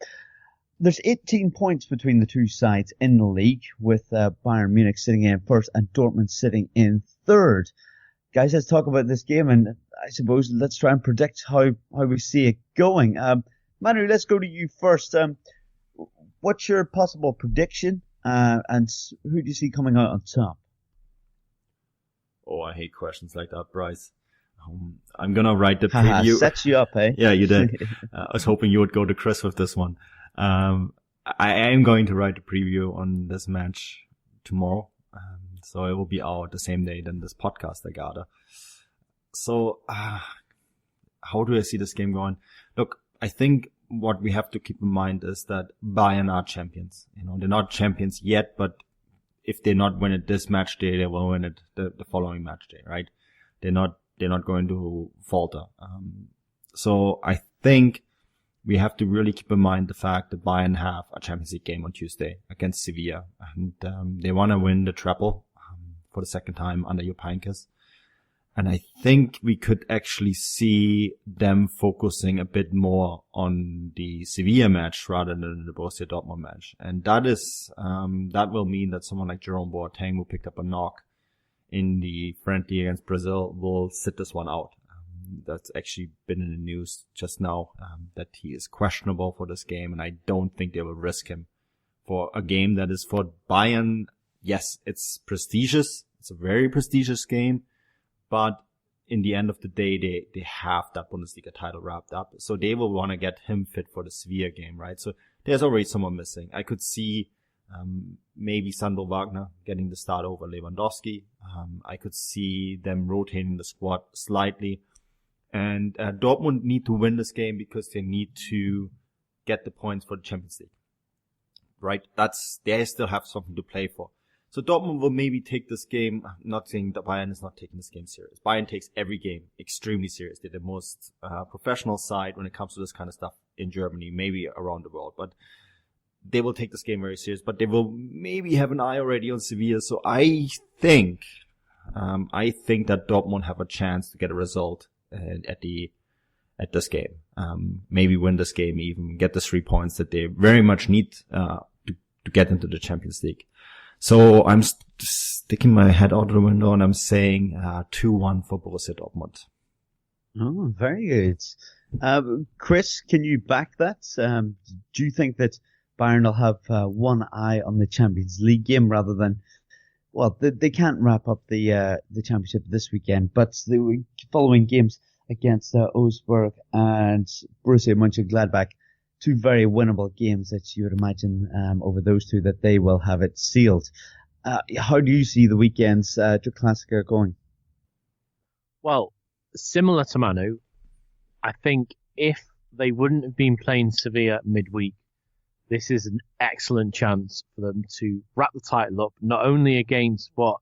There's 18 points between the two sides in the league, with Bayern Munich sitting in first and Dortmund sitting in third. Guys, let's talk about this game, and I suppose let's try and predict how we see it going. Manuel, let's go to you first. What's your possible prediction, and who do you see coming out on top? Oh, I hate questions like that, Bryce. I'm gonna write the preview. Set you up, eh? Yeah, you did. I was hoping you would go to Chris with this one. I am going to write a preview on this match tomorrow. So it will be out the same day than this podcast, I gather. So, how do I see this game going? Look, I think what we have to keep in mind is that Bayern are champions. They're not champions yet, but if they not win it this match day, they will win it the following match day, right? They're not going to falter. So I think we have to really keep in mind the fact that Bayern have a Champions League game on Tuesday against Sevilla, and they want to win the treble for the second time under Jupp Heynckes. And I think we could actually see them focusing a bit more on the Sevilla match rather than the Borussia Dortmund match. And that will mean that someone like Jerome Boateng, who picked up a knock in the friendly against Brazil, will sit this one out. That's actually been in the news just now, that he is questionable for this game, and I don't think they will risk him for a game that is for Bayern. Yes, it's prestigious. It's a very prestigious game, but in the end of the day, they have that Bundesliga title wrapped up, so they will want to get him fit for the Sevilla game, right? So there's already someone missing. I could see maybe Sandro Wagner getting the start over Lewandowski. I could see them rotating the squad slightly. And Dortmund need to win this game because they need to get the points for the Champions League. Right? They still have something to play for. So Dortmund will maybe take this game. I'm not saying that Bayern is not taking this game serious. Bayern takes every game extremely serious. They're the most professional side when it comes to this kind of stuff in Germany, maybe around the world. But they will take this game very serious. But they will maybe have an eye already on Sevilla. So I think that Dortmund have a chance to get a result at this game. Maybe win this game, even get the 3 points that they very much need to get into the Champions League. So I'm sticking my head out of the window and I'm saying 2-1 for Borussia Dortmund. Oh, very good. Chris, can you back that? Do you think that Bayern will have one eye on the Champions League game rather than, well, they can't wrap up the championship this weekend, but the following games against Augsburg and Borussia Mönchengladbach, two very winnable games that you would imagine over those two that they will have it sealed. How do you see the weekend's Klassiker going? Well, similar to Manu, I think if they wouldn't have been playing Sevilla midweek, this is an excellent chance for them to wrap the title up, not only against what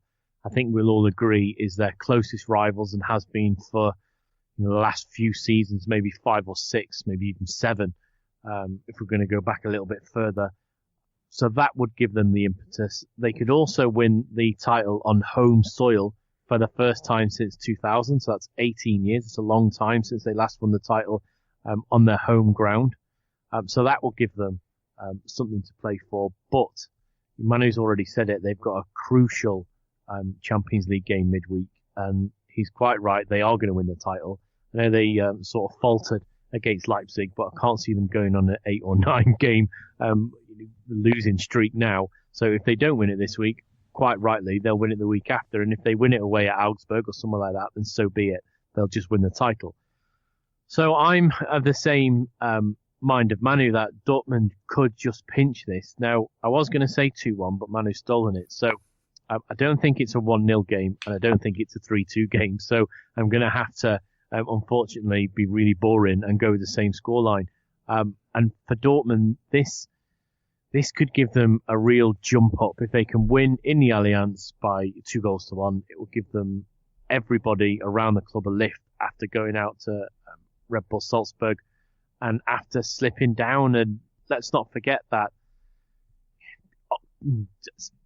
I think we'll all agree is their closest rivals and has been for the last few seasons, maybe 5 or 6, maybe even 7, if we're going to go back a little bit further. So that would give them the impetus. They could also win the title on home soil for the first time since 2000, so that's 18 years. It's a long time since they last won the title on their home ground. So that will give them something to play for. But Manu's already said it, they've got a crucial Champions League game midweek, and he's quite right, they are going to win the title. I know they sort of faltered against Leipzig, but I can't see them going on an 8 or 9 game losing streak now. So if they don't win it this week, quite rightly, they'll win it the week after. And if they win it away at Augsburg or somewhere like that, then so be it. They'll just win the title. So I'm of the same mind of Manu that Dortmund could just pinch this. Now, I was going to say 2-1, but Manu's stolen it. So I don't think it's a 1-0 game, and I don't think it's a 3-2 game. So I'm going to have to, unfortunately, be really boring and go with the same scoreline. And for Dortmund, this could give them a real jump up. If they can win in the Allianz by 2-1, it will give them everybody around the club a lift after going out to Red Bull Salzburg and after slipping down. And let's not forget that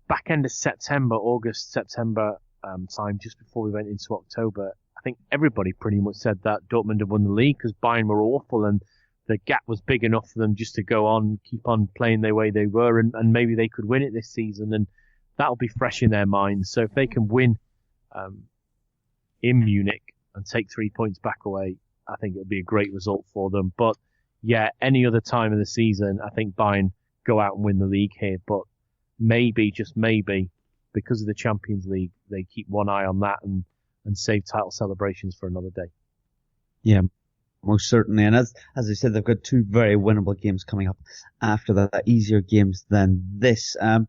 back end of August, September time, just before we went into October, I think everybody pretty much said that Dortmund had won the league because Bayern were awful and the gap was big enough for them just to go on, keep on playing the way they were, and maybe they could win it this season, and that'll be fresh in their minds. So if they can win in Munich and take 3 points back away, I think it'll be a great result for them. But yeah, any other time of the season, I think Bayern go out and win the league here. But maybe, just maybe, because of the Champions League, they keep one eye on that and save title celebrations for another day. Yeah, most certainly. And as I said, they've got two very winnable games coming up after that, easier games than this. I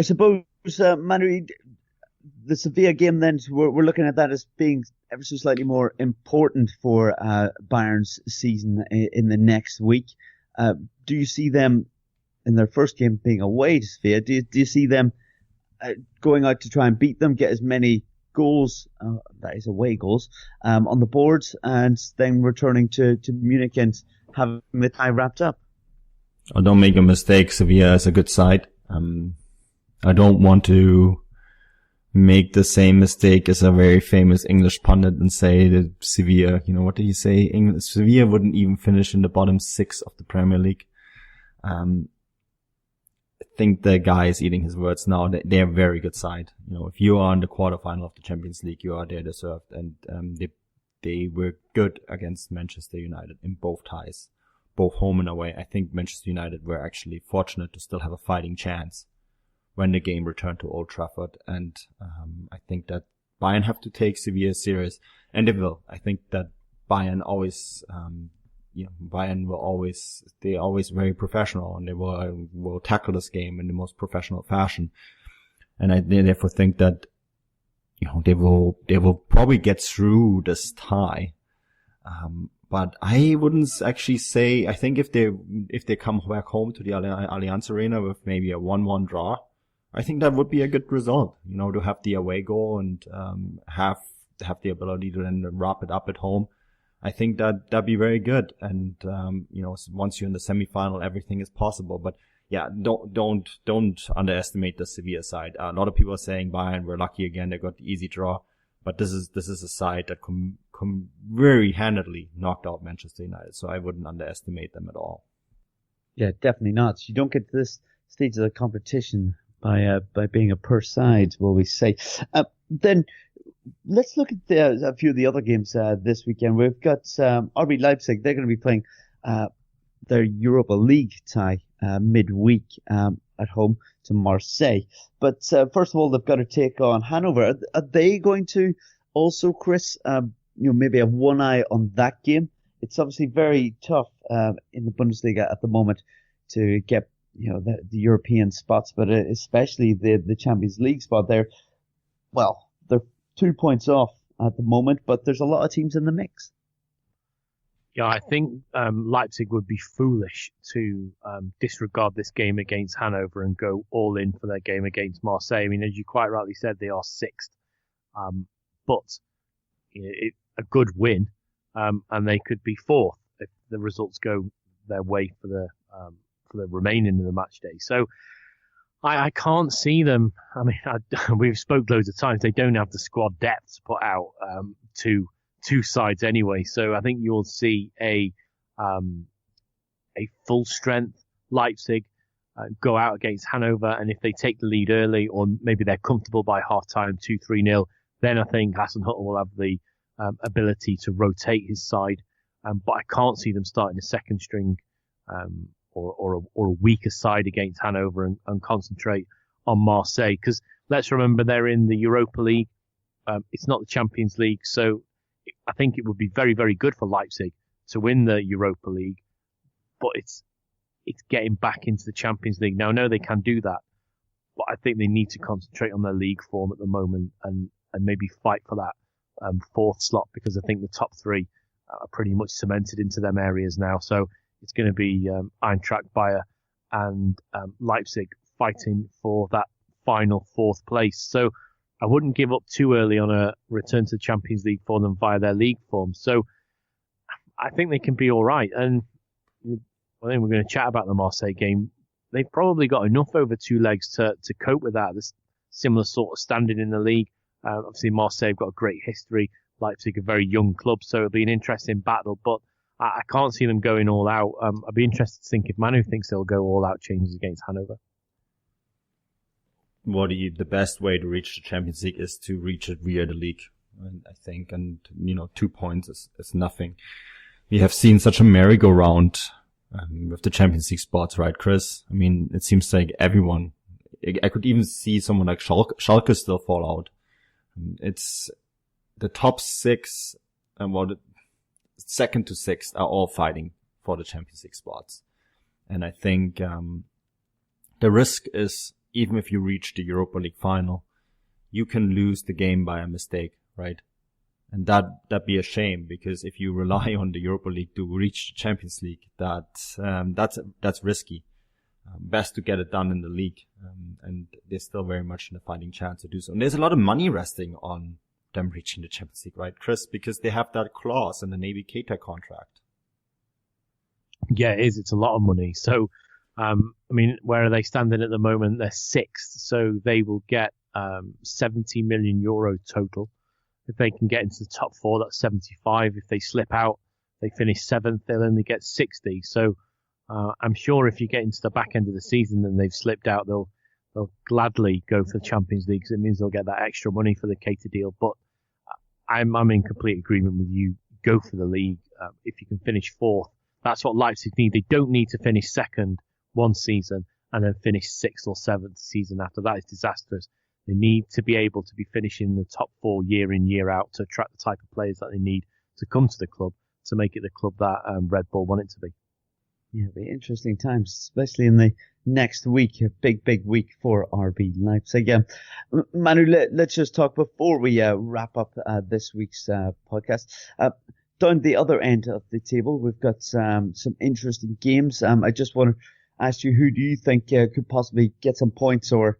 suppose, Manuel, the Sevilla game then, we're looking at that as being ever so slightly more important for Bayern's season in the next week. Do you see them in their first game being away to Sevilla? Do you see them going out to try and beat them, get as many goals, that is away goals, on the boards, and then returning to Munich and having the tie wrapped up? Oh, don't make a mistake. Sevilla is a good side. I don't want to make the same mistake as a very famous English pundit and say that Sevilla, what did he say? Sevilla wouldn't even finish in the bottom 6 of the Premier League. I think the guy is eating his words now. They're a very good side. If you are in the quarterfinal of the Champions League, you are there deserved. And they were good against Manchester United in both ties, both home and away. I think Manchester United were actually fortunate to still have a fighting chance when the game returned to Old Trafford. And I think that Bayern have to take Sevilla serious, and they will. I think that Bayern always, they're always very professional, and they will tackle this game in the most professional fashion. And I therefore think that, they will probably get through this tie. But I wouldn't actually say, I think if they come back home to the Allianz Arena with maybe a 1-1 draw, I think that would be a good result, to have the away goal and have the ability to then wrap it up at home. I think that'd be very good. And once you're in the semifinal, everything is possible. But yeah, don't underestimate the Sevilla side. A lot of people are saying Bayern were lucky again; they got the easy draw. But this is a side that very handedly knocked out Manchester United. So I wouldn't underestimate them at all. Yeah, definitely not. You don't get to this stage of the competition by being a per side, will we say. Then let's look at a few of the other games this weekend. We've got RB Leipzig. They're going to be playing their Europa League tie midweek at home to Marseille. But first of all, they've got to take on Hanover. Are they going to also, Chris, maybe have one eye on that game? It's obviously very tough in the Bundesliga at the moment to get the European spots, but especially the Champions League spot. They're 2 points off at the moment, but there's a lot of teams in the mix. Yeah, I think Leipzig would be foolish to disregard this game against Hanover and go all in for their game against Marseille. I mean, as you quite rightly said, they are 6th, but a good win, and they could be 4th if the results go their way for the remaining of the match day. So I can't see them. I mean, we've spoke loads of times. They don't have the squad depth to put out to two sides anyway. So I think you'll see a full strength Leipzig go out against Hanover, and if they take the lead early, or maybe they're comfortable by half time, 2-3-0, then I think Hasenhüttl will have the ability to rotate his side. But I can't see them starting a second string or a weaker side against Hanover and concentrate on Marseille. Because let's remember, they're in the Europa League. It's not the Champions League. So I think it would be very, very good for Leipzig to win the Europa League, but it's getting back into the Champions League. Now, I know they can do that, but I think they need to concentrate on their league form at the moment and maybe fight for that fourth slot, because I think the top three are pretty much cemented into them areas now. So it's going to be Eintracht, Bayern and Leipzig fighting for that final fourth place. So I wouldn't give up too early on a return to the Champions League for them via their league form. So I think they can be all right. And I think we're going to chat about the Marseille game. They've probably got enough over two legs to cope with that. There's similar sort of standing in the league. Obviously, Marseille have got a great history. Leipzig, a very young club, so it'll be an interesting battle. But I can't see them going all out. I'd be interested to think if Manu thinks they'll go all out changes against Hanover. The best way to reach the Champions League is to reach it via the league, I think. And, 2 points is nothing. We have seen such a merry-go-round with the Champions League spots, right, Chris? I mean, it seems like everyone, I could even see someone like Schalke still fall out. It's the top six and the second to sixth are all fighting for the Champions League spots. And I think, the risk is, even if you reach the Europa League final, you can lose the game by a mistake, right? And that'd be a shame, because if you rely on the Europa League to reach the Champions League, that's risky. Best to get it done in the league, and they're still very much in a fighting chance to do so. And there's a lot of money resting on them reaching the Champions League, right, Chris? Because they have that clause in the Naby Keita contract. Yeah, it is. It's a lot of money. So, where are they standing at the moment? They're sixth, so they will get 70 million euro total. If they can get into the top four, that's 75. If they slip out, they finish seventh, they'll only get 60. So I'm sure if you get into the back end of the season and they've slipped out, they'll gladly go for the Champions League, because it means they'll get that extra money for the Keita deal. But I'm in complete agreement with you. Go for the league. If you can finish fourth, that's what Leipzig need. They don't need to finish second one season and then finish sixth or seventh season after. That is disastrous. They need to be able to be finishing in the top four year in, year out to attract the type of players that they need to come to the club to make it the club that Red Bull want it to be. Yeah, it'll be interesting times, especially in the next week, a big week for RB Leipzig. Manu, let's just talk before we wrap up this week's podcast. Down the other end of the table, we've got some interesting games. I just want to ask you, who do you think could possibly get some points or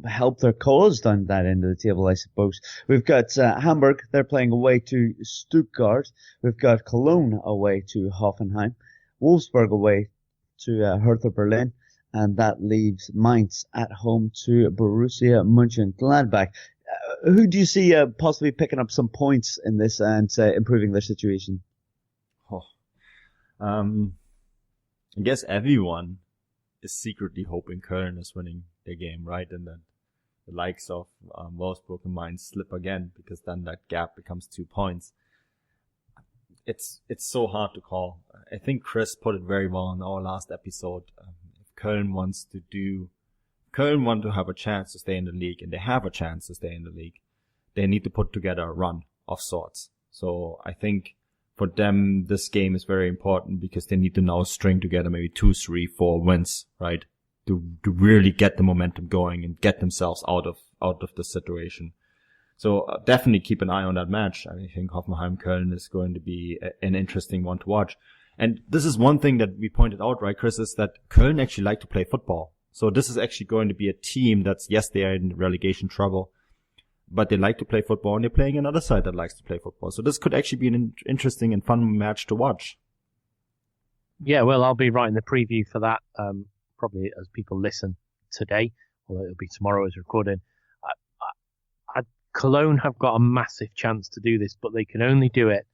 help their cause down that end of the table, I suppose. We've got Hamburg, they're playing away to Stuttgart. We've got Cologne away to Hoffenheim. Wolfsburg away to Hertha Berlin. And that leaves Mainz at home to Borussia Mönchengladbach. Who do you see possibly picking up some points in this and improving their situation? I guess everyone is secretly hoping Köln is winning their game, right? And then the likes of Wolfsburg and Mainz slip again, because then that gap becomes 2 points. It's so hard to call. I think Chris put it very well in our last episode. If Köln want to have a chance to stay in the league, and they have a chance to stay in the league, they need to put together a run of sorts. So I think for them, this game is very important, because they need to now string together maybe 2, 3, 4 wins, right? To really get the momentum going and get themselves out of the situation. So definitely keep an eye on that match. I think Hoffenheim-Köln is going to be an interesting one to watch. And this is one thing that we pointed out, right, Chris, is that Köln actually like to play football. So this is actually going to be a team that's, yes, they are in relegation trouble, but they like to play football, and they're playing another side that likes to play football. So this could actually be an interesting and fun match to watch. Yeah, well, I'll be writing the preview for that, probably as people listen today, although it'll be tomorrow as recording. Cologne have got a massive chance to do this, but they can only do it.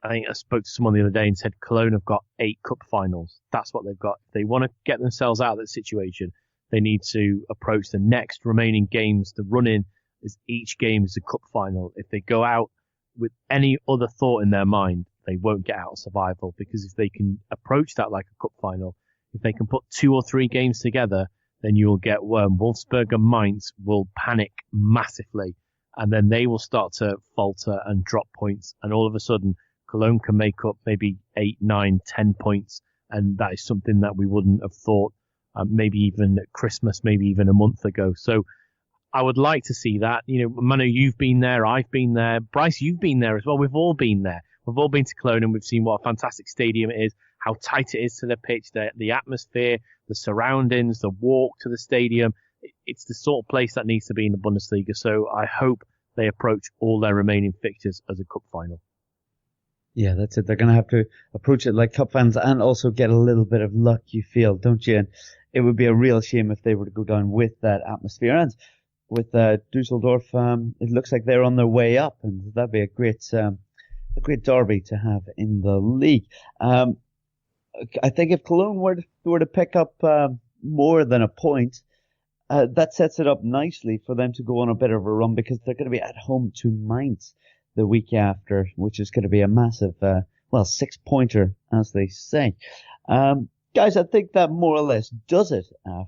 I think I spoke to someone the other day and said Cologne have got 8 cup finals. That's what they've got. If they want to get themselves out of that situation, they need to approach the next remaining games. The run-in is each game is a cup final. If they go out with any other thought in their mind, they won't get out of survival, because if they can approach that like a cup final, if they can put 2 or 3 games together, then you will get Wolfsburg and Mainz will panic massively, and then they will start to falter and drop points, and all of a sudden Cologne can make up maybe 8, 9, 10 points, And that is something that we wouldn't have thought maybe even at Christmas, maybe even a month ago. So I would like to see that. Manu, you've been there. I've been there. Bryce, you've been there as well. We've all been there. We've all been to Cologne and we've seen what a fantastic stadium it is, how tight it is to the pitch, the atmosphere, the surroundings, the walk to the stadium. It's the sort of place that needs to be in the Bundesliga. So I hope they approach all their remaining fixtures as a cup final. Yeah, that's it. They're going to have to approach it like cup fans and also get a little bit of luck, you feel, don't you? And it would be a real shame if they were to go down with that atmosphere. And with Dusseldorf, it looks like they're on their way up, and that'd be a great derby to have in the league. I think if Cologne were to pick up more than a point, that sets it up nicely for them to go on a bit of a run, because they're going to be at home to Mainz the week after, which is going to be a massive, 6-pointer, as they say. Guys, I think that more or less does it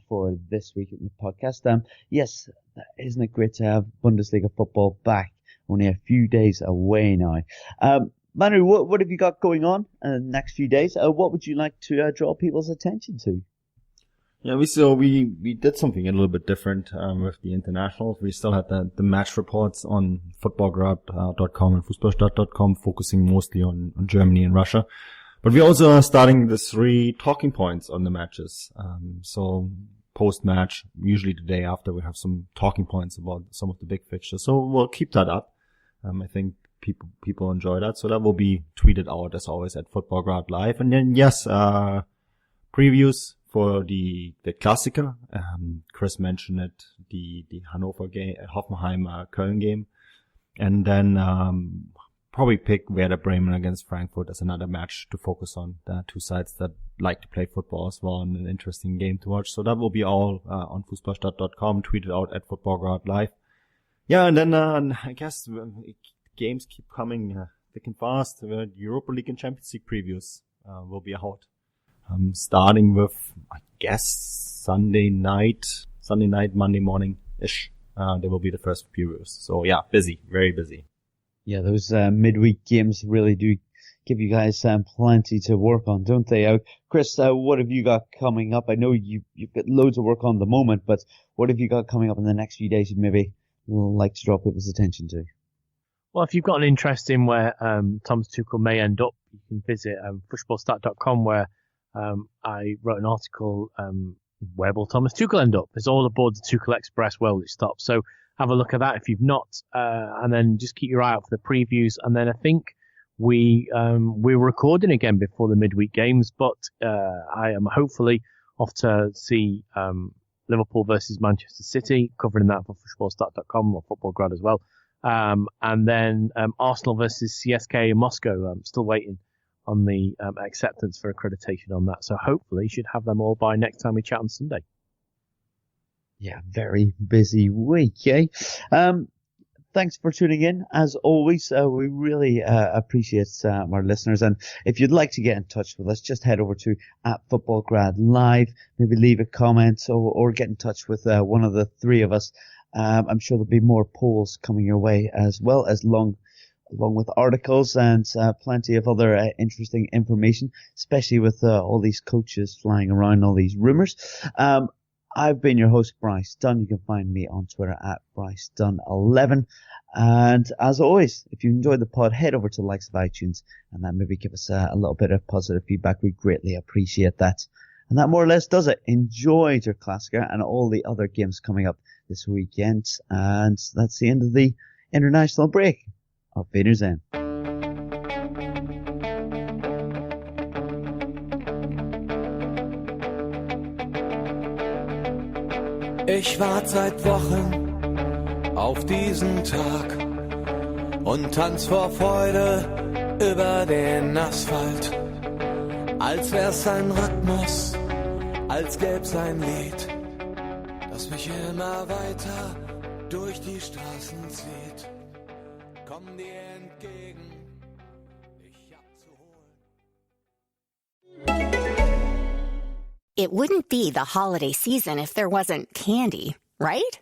for this week in the podcast. Yes, isn't it great to have Bundesliga football back? Only a few days away now. Manu, what have you got going on in the next few days? What would you like to draw people's attention to? Yeah, we did something a little bit different with the internationals. We still had the match reports on footballgrad.com and fußballstadt.com, focusing mostly on Germany and Russia. But we also are starting the 3 talking points on the matches. So post-match, usually the day after, we have some talking points about some of the big fixtures. So we'll keep that up. I think people enjoy that. So that will be tweeted out as always at Footballgrad Live. And then yes, previews for the Klassiker. Chris mentioned it, the Hannover game, Hoffenheim, Köln game. And then, probably pick Werder Bremen against Frankfurt as another match to focus on. There are two sides that like to play football as well, and an interesting game to watch. So that will be all, on fußballstadt.com, tweeted out at Footballgrad Live. Yeah, and then, I guess games keep coming, thick and fast. Europa League and Champions League previews, will be out. Starting with, I guess, Sunday night, Monday morning-ish. There will be the first previews. So yeah, busy, very busy. Yeah, those midweek games really do give you guys plenty to work on, don't they? Chris, what have you got coming up? I know you've got loads of work on at the moment, but what have you got coming up in the next few days you'd maybe like to draw people's attention to? Well, if you've got an interest in where Thomas Tuchel may end up, you can visit fußballstadt.com, where I wrote an article, where will Thomas Tuchel end up? It's all aboard the Tuchel Express. Where will it stop? So have a look at that if you've not, and then just keep your eye out for the previews. And then I think we're recording again before the midweek games, but I am hopefully off to see Liverpool versus Manchester City, covering that for fußballstadt.com or Footballgrad as well. And then Arsenal versus CSKA in Moscow. I'm still waiting on the acceptance for accreditation on that. So hopefully you should have them all by next time we chat on Sunday. Yeah, very busy week, eh? Thanks for tuning in. As always, we really appreciate our listeners. And if you'd like to get in touch with us, just head over to @FootballGrad Live. Maybe leave a comment or get in touch with one of the three of us. I'm sure there'll be more polls coming your way, as well as along with articles and plenty of other interesting information, especially with all these coaches flying around, all these rumors. I've been your host, Bryce Dunn. You can find me on Twitter @BryceDunn11. And as always, if you enjoyed the pod, head over to the likes of iTunes and then maybe give us a little bit of positive feedback. We greatly appreciate that. And that more or less does it. Enjoy your Klassiker and all the other games coming up this weekend. And that's the end of the international break. Auf Wiedersehen. Ich warte seit Wochen auf diesen Tag und tanz vor Freude über den Asphalt. Als wär's ein Rhythmus, als gäb's ein Lied, das mich immer weiter durch die Straßen zieht. Komm dir entgegen, ich hab zu holen. It wouldn't be the holiday season if there wasn't candy, right?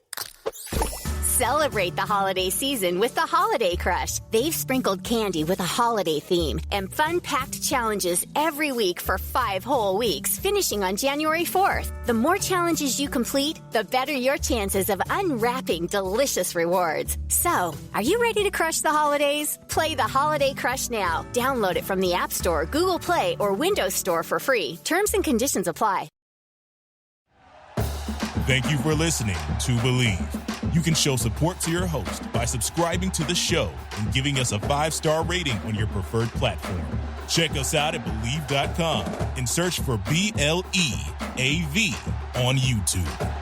Celebrate the holiday season with the Holiday Crush. They've sprinkled candy with a holiday theme and fun-packed challenges every week for 5 whole weeks, finishing on January 4th. The more challenges you complete, the better your chances of unwrapping delicious rewards. So, are you ready to crush the holidays? Play the Holiday Crush now. Download it from the App Store, Google Play, or Windows Store for free. Terms and conditions apply. Thank you for listening to Believe. You can show support to your host by subscribing to the show and giving us a 5-star rating on your preferred platform. Check us out at Believe.com and search for BLEAV on YouTube.